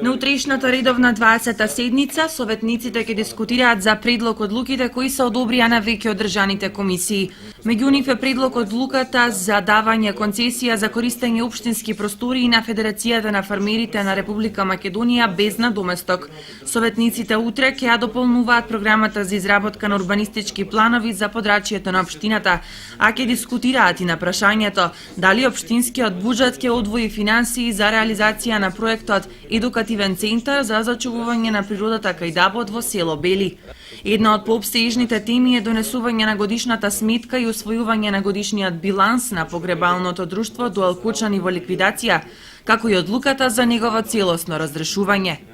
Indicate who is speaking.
Speaker 1: На утрешната редовна 20-та седница, советниците ќе дискутираат за предлог одлуките кои се одобрија на веќе одржаните комисии. Меѓу нив е предлог одлуката за давање концесија за користење општински простории на Федерацијата на фармерите на Република Македонија без надоместок. Советниците утре ќе ја дополнуваат програмата за изработка на урбанистички планови за подрачјето на општината, а ќе дискутираат и на прашањето дали општинскиот буџет ќе одвои финансии за реализација на проектот Едукативен центар за зачувување на природата кај Дабот во село Бели. Една од пообсежните теми е донесување на годишната сметка и усвојување на годишниот биланс на погребалното друштво Дуел Кучани во ликвидација, како и одлуката за негово целосно разрешување.